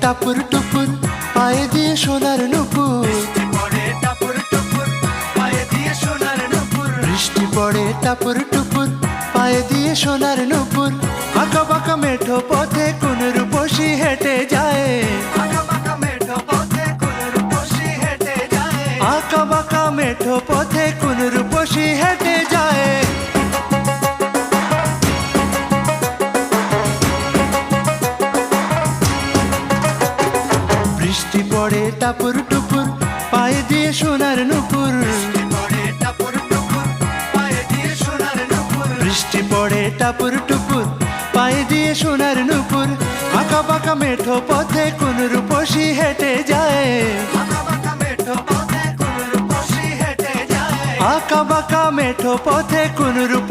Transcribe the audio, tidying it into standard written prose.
টাপুর টুপুর পায়ে দিয়ে সোনার নুপুর। বৃষ্টি পড়ে টাপুর টুপুর পায়ে দিয়ে সোনার নুপুর। বৃষ্টি পড়ে টাপুর টুপুর পায়ে দিয়ে সোনার নুপুর। আঁকা বাঁকা মেঠো পথে কোন রূপসী হেঁটে যায়। আঁকা বাঁকা মেঠো পথে কোন রূপসী হেঁটে যায়। আঁকা বাঁকা মেঠো পথে কোন রূপসী হেঁটে যায়। বৃষ্টি পড়ে টাপুর টুপুর পায়ে দিয়ে সোনার নুপুর। বৃষ্টি পড়ে টাপুর টুপুর পায়ে দিয়ে সোনার নুপুর। বৃষ্টি পড়ে টাপুর টুপুর পায়ে দিয়ে সোনার নুপুর। আঁকা বাঁকা মেঠো পথে কোন রূপসী হেঁটে যায়। আঁকা বাঁকা মেঠো পথে কোন রূপসী হেঁটে যায়। আঁকা বাঁকা মেঠো পথে কোন রূপ